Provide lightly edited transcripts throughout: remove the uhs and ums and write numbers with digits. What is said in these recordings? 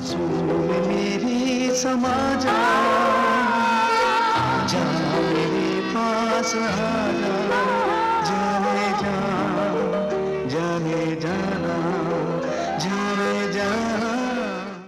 आंसू में मेरे समा जा, जा मेरे पास आ जा, जाने जा, जाने जाना, जाने जाना।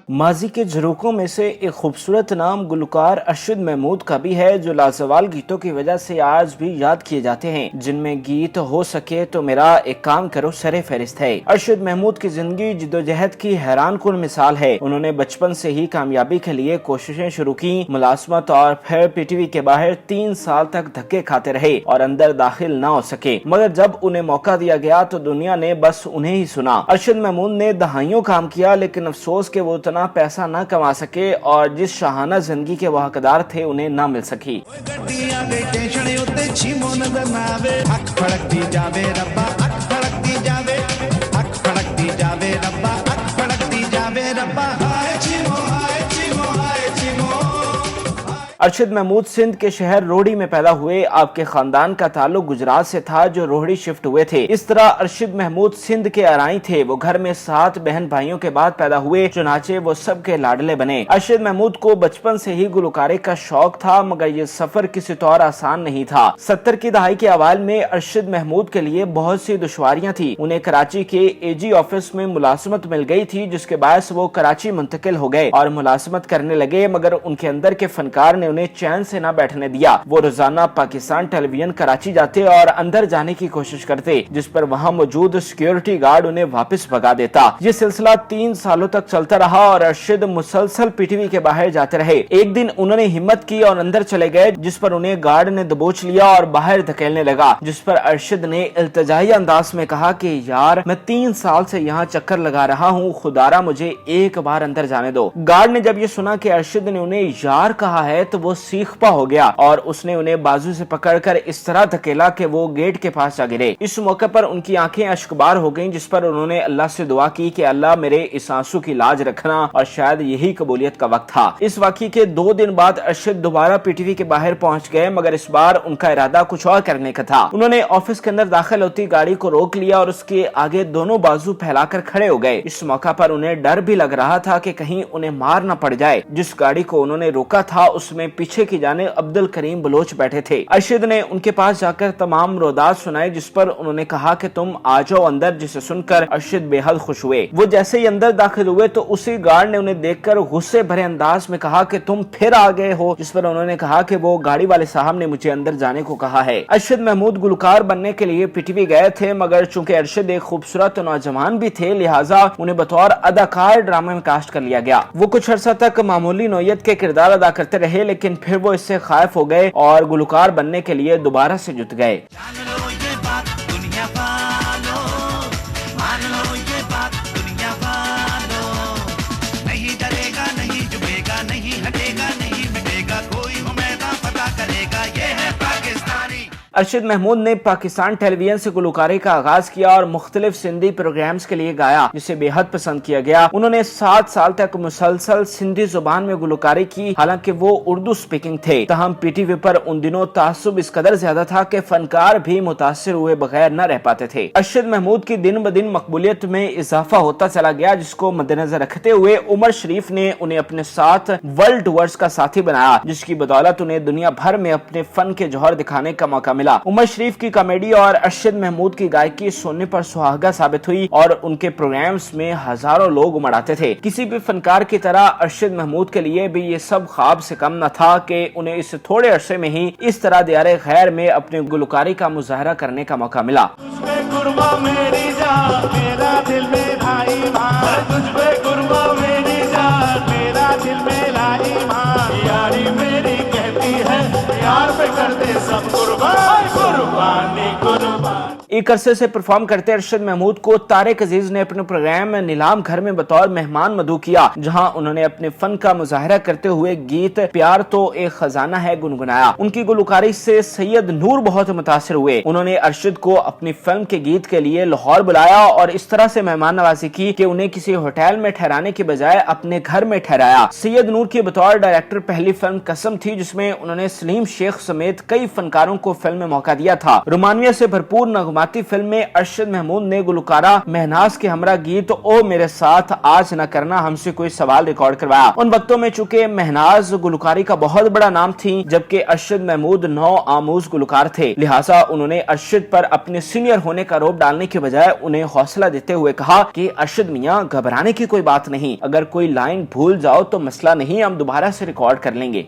माजी के झरोकों में से एक खूबसूरत नाम गुलकार अरशद महमूद का भी है, जो लाजवाल गीतों की वजह से आज भी याद किए जाते हैं, जिनमें गीत हो सके तो मेरा एक काम करो सरे फहरिस्त है। अरशद महमूद की जिंदगी जिद्दोजहद की हैरान कुन मिसाल है। उन्होंने बचपन से ही कामयाबी के लिए कोशिशें शुरू की, मुलाजमत और फिर पीटीवी के बाहर 3 साल तक धक्के खाते रहे और अंदर दाखिल न हो सके, मगर जब उन्हें मौका दिया गया तो दुनिया ने बस उन्हें ही सुना। अरशद महमूद ने दहाइयों काम किया, लेकिन अफसोस के वो पैसा न कमा सके और जिस शाहाना जिंदगी के वो हकदार थे उन्हें न मिल सकी। अरशद महमूद सिंध के शहर रोहड़ी में पैदा हुए। आपके खानदान का ताल्लुक गुजरात से था, जो रोहड़ी शिफ्ट हुए थे। इस तरह अरशद महमूद सिंध के अराई थे। वो घर में 7 बहन भाइयों के बाद पैदा हुए, चुनाचे वो सबके लाडले बने। अरशद महमूद को बचपन से ही गुलकारी का शौक था, मगर ये सफर किसी तौर आसान नहीं था। 70 की दहाई के अवाल में अरशद महमूद के लिए बहुत सी दुश्वारियां थी। उन्हें कराची के एजी ऑफिस में मुलाजमत मिल गई थी, जिसके बायस वो कराची मुंतकिल हो गए और मुलाजमत करने लगे, मगर उनके अंदर के फनकार ने उन्हें चैन से न बैठने दिया। वो रोजाना पाकिस्तान टेलीविजन कराची जाते और अंदर जाने की कोशिश करते, जिस पर वहां मौजूद सिक्योरिटी गार्ड उन्हें वापस भगा देता। ये सिलसिला 3 सालों तक चलता रहा और अरशद मुसलसल पीटीवी के बाहर जाते रहे। एक दिन उन्होंने हिम्मत की और अंदर चले गए, जिस पर उन्हें गार्ड ने दबोच लिया और बाहर धकेलने लगा, जिस पर अरशद ने इल्तिजाई अंदाज में कहा कि यार मैं 3 साल से यहाँ चक्कर लगा रहा हूँ, खुदारा मुझे एक बार अंदर जाने दो। गार्ड ने जब ये सुना कि अरशद ने उन्हें यार कहा है तो वो सीखपा हो गया और उसने उन्हें बाजू से पकड़कर इस तरह धकेला कि वो गेट के पास जा गिरे। इस मौके पर उनकी आंखें अश्कबार हो गईं, जिस पर उन्होंने अल्लाह से दुआ की कि अल्लाह मेरे इस आंसू की लाज रखना, और शायद यही कबूलियत का वक्त था। इस वाकये के 2 दिन बाद अरशद दोबारा पीटीवी के बाहर पहुंच गए, मगर इस बार उनका इरादा कुछ और करने का था। उन्होंने ऑफिस के अंदर दाखिल होती गाड़ी को रोक लिया और उसके आगे दोनों बाजू फैलाकर खड़े हो गए। इस मौका पर उन्हें डर भी लग रहा था कि कहीं उन्हें मार न पड़ जाए। जिस गाड़ी को उन्होंने रोका था उसमें पीछे की जाने अब्दुल करीम बलोच बैठे थे। अरशद ने उनके पास जाकर तमाम रोदात सुनाए, जिस पर उन्होंने कहा कि तुम आ जाओ अंदर, जिसे सुनकर अरशद बेहद खुश हुए। वो जैसे ही अंदर दाखिल हुए तो उसी गार्ड ने उन्हें देखकर गुस्से भरे अंदाज में कहा कि तुम फिर आ गए हो, जिस पर उन्होंने कहा कि वो गाड़ी वाले साहब ने मुझे अंदर जाने को कहा है। अरशद महमूद गुलकार बनने के लिए पीटीवी गए थे, मगर चूंकि अरशद एक खूबसूरत नौजवान भी थे, लिहाजा उन्हें बतौर अदाकार ड्रामे में कास्ट कर लिया गया। वो कुछ अर्सा तक मामूली नौयत के किरदार अदा करते रहे, लेकिन फिर वो इससे खायफ हो गए और गुलकार बनने के लिए दोबारा से जुट गए। अरशद महमूद ने पाकिस्तान टेलीविजन से गुलकारी का आगाज किया और मुख्तलिफ सिंधी प्रोग्राम्स के लिए गाया, जिसे बेहद पसंद किया गया। उन्होंने 7 साल तक मुसलसल सिंधी जुबान में गुलकारी की, हालांकि वो उर्दू स्पीकिंग थे। तहम पीटीवी पर उन दिनों तासुब इस कदर ज्यादा था कि फनकार भी मुतासिर हुए बगैर न रह पाते थे। अरशद महमूद की दिन ब दिन मकबूलियत में इजाफा होता चला गया, जिसको मद्देनजर रखते हुए उमर शरीफ ने उन्हें अपने साथ वर्ल्ड टूर्स का साथी बनाया, जिसकी बदौलत उन्हें दुनिया भर में अपने फन के जौहर दिखाने का मौका मिला। उमर शरीफ की कॉमेडी और अरशद महमूद की गायकी सुनने पर सुहागा साबित हुई और उनके प्रोग्राम्स में हजारों लोग उमड़ आते थे। किसी भी फनकार की तरह अरशद महमूद के लिए भी ये सब ख्वाब से कम न था कि उन्हें इस थोड़े अरसे में ही इस तरह दियारे खैर में अपनी गुलकारी का मुजाहरा करने का मौका मिला। एक अरसे से परफॉर्म करते अरशद महमूद को तारिक अजीज ने अपने प्रोग्राम में नीलाम घर में बतौर मेहमान मदऊ किया, जहां उन्होंने अपने फन का मुजाहरा करते हुए गीत प्यार तो एक खजाना है गुनगुनाया। उनकी गुलकारी से सैयद नूर बहुत मुतासिर हुए। उन्होंने अरशद को अपनी फिल्म के गीत के लिए लाहौर बुलाया और इस तरह से मेहमान नवाजी की कि उन्हें किसी होटल में ठहराने के बजाय अपने घर में ठहराया। सैयद नूर की बतौर डायरेक्टर पहली फिल्म कसम थी, जिसमें उन्होंने सलीम शेख समेत कई फनकारों को फिल्म में मौका दिया था। रोमानिया से भरपूर नगमा शुरुआती फिल्म में अरशद महमूद ने गुलकारा महनाज के हमरा गीत ओ मेरे साथ आज न करना हमसे कोई सवाल रिकॉर्ड करवाया। उन वक्तों में चूंकि महनाज गुलकारी का बहुत बड़ा नाम थी, जबकि अरशद महमूद नौ आमूज गुलकार थे, लिहाजा उन्होंने अरशद पर अपने सीनियर होने का आरोप डालने के बजाय उन्हें हौसला देते हुए कहा कि अरशद मियां, घबराने की कोई बात नहीं, अगर कोई लाइन भूल जाओ तो मसला नहीं, हम दोबारा से रिकॉर्ड कर लेंगे।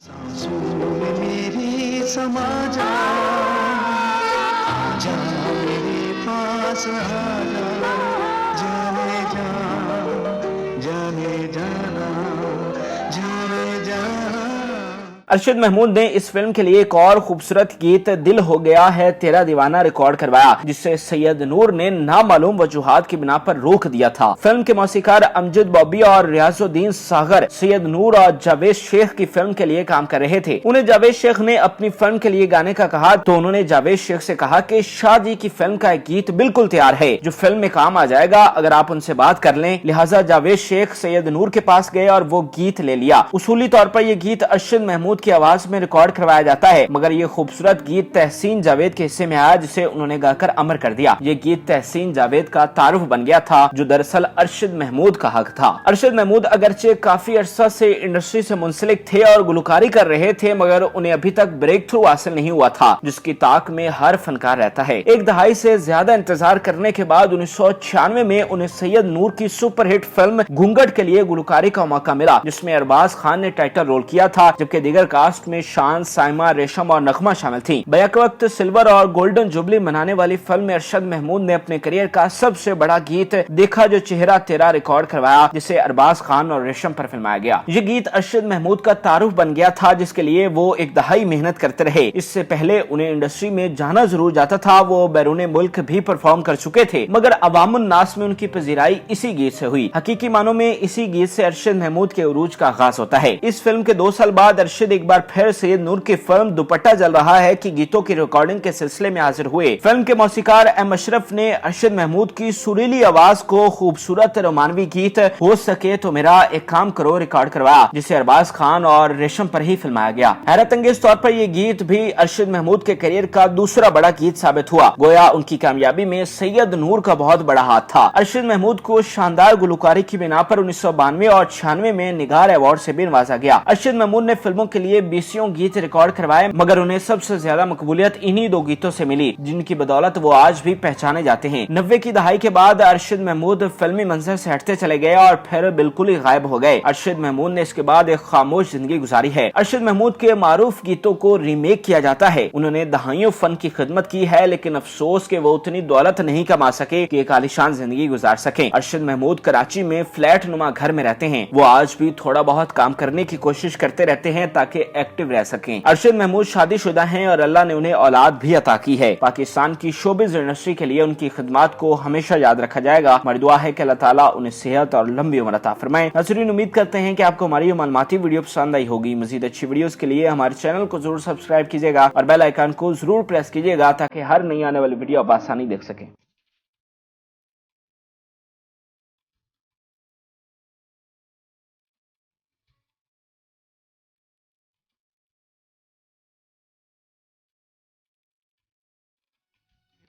अरशद महमूद ने इस फिल्म के लिए एक और खूबसूरत गीत दिल हो गया है तेरा दीवाना रिकॉर्ड करवाया, जिसे सैयद नूर ने नामालूम वजूहात की बिना पर रोक दिया था। फिल्म के मौसीकार अमजद बॉबी और रियाजुद्दीन सागर सैयद नूर और जावेद शेख की फिल्म के लिए काम कर रहे थे। उन्हें जावेद शेख ने अपनी फिल्म के लिए गाने का कहा तो उन्होंने जावेद शेख से कहा कि शाह जी की फिल्म का एक गीत बिल्कुल तैयार है जो फिल्म में काम आ जाएगा, अगर आप उनसे बात कर लें। लिहाजा जावेद शेख सैयद नूर के पास गए और वो गीत ले लिया। उसूली तौर पर यह गीत अरशद महमूद की आवाज में रिकॉर्ड करवाया जाता है, मगर ये खूबसूरत गीत तहसीन जावेद के हिस्से में आया, जिसे उन्होंने गाकर अमर कर दिया। ये गीत तहसीन जावेद का तारुफ बन गया था, जो दरअसल अरशद महमूद का हक था। अरशद महमूद अगरचे काफी अरसा से इंडस्ट्री से मुंसलिक थे और गुलकारी कर रहे थे, मगर उन्हें अभी तक ब्रेक थ्रू हासिल नहीं हुआ था, जिसकी ताक में हर फनकार रहता है। एक दहाई से ज्यादा इंतजार करने के बाद 1996 में उन्हें सैयद नूर की सुपरहिट फिल्म घूंघट के लिए गुलकारी का मौका मिला, जिसमें अरबाज खान ने टाइटल रोल किया था, जबकि दीगर कास्ट में शान, साइमा, रेशम और नगमा शामिल थी। बैक वक्त सिल्वर और गोल्डन जुबली मनाने वाली फिल्म में अरशद महमूद ने अपने करियर का सबसे बड़ा गीत देखा जो चेहरा तेरा रिकॉर्ड करवाया, जिसे अरबाज खान और रेशम पर फिल्माया गया। ये गीत अरशद महमूद का तारुफ बन गया था, जिसके लिए वो एक दहाई मेहनत करते रहे। इससे पहले उन्हें इंडस्ट्री में जाना जरूर जाता था, वो बैरून मुल्क भी परफॉर्म कर चुके थे, मगर अवामुन नास में उनकी पजीराई इसी गीत से हुई। हकीकी मानों में इसी गीत से अरशद महमूद के उरूज का आगाज होता है। इस फिल्म के 2 साल बाद अरशद एक बार फिर सैयद नूर की फिल्म दुपट्टा जल रहा है कि गीतों की रिकॉर्डिंग के सिलसिले में हाजिर हुए। फिल्म के मौसीकार एम अशरफ ने अरशद महमूद की सुरीली आवाज को खूबसूरत रोमानवी गीत हो सके तो मेरा एक काम करो रिकॉर्ड करवाया, जिसे अरबाज खान और रेशम पर ही फिल्माया गया। हैरत अंगेज तौर पर यह गीत भी अरशद महमूद के करियर का दूसरा बड़ा गीत साबित हुआ। गोया उनकी कामयाबी में सैयद नूर का बहुत बड़ा हाथ था। अरशद महमूद को शानदार गुलकारी की बिना पर 1992 और 96 में निगार अवार्ड से भी नवाजा गया। अरशद महमूद ने फिल्मों के लिए 20 गीत रिकॉर्ड करवाए, मगर उन्हें सबसे ज्यादा मकबूलियत इन्हीं 2 गीतों से मिली, जिनकी बदौलत वो आज भी पहचाने जाते हैं। 90 की दहाई के बाद अरशद महमूद फिल्मी मंजर से हटते चले गए और फिर बिल्कुल ही गायब हो गए। अरशद महमूद ने इसके बाद एक खामोश जिंदगी गुजारी है। अरशद महमूद के मारूफ गीतों को रीमेक किया जाता है। उन्होंने दहाइयों फन की खिदमत की है, लेकिन अफसोस के वो उतनी दौलत नहीं कमा सके कि एक आलीशान जिंदगी गुजार सके। अरशद महमूद कराची में फ्लैट नुमा घर में रहते हैं। वो आज भी थोड़ा बहुत काम करने की कोशिश करते रहते हैं ताकि एक्टिव रह सकें। अरशद महमूद शादीशुदा हैं और अल्लाह ने उन्हें औलाद भी अता की है। पाकिस्तान की शोबिज़ इंडस्ट्री के लिए उनकी खिदमत को हमेशा याद रखा जाएगा। हमारी दुआ है कि अल्लाह ताला उन्हें सेहत और लंबी उम्र अता फरमाए। नाज़रीन, उम्मीद करते हैं कि आपको हमारी मालूमाती वीडियो पसंद आई होगी। मजीद अच्छी वीडियोस के लिए हमारे चैनल को जरूर सब्सक्राइब कीजिएगा और बेल आइकन को जरूर प्रेस कीजिएगा ताकि हर नई आने वाली वीडियो आप आसानी देख सकें।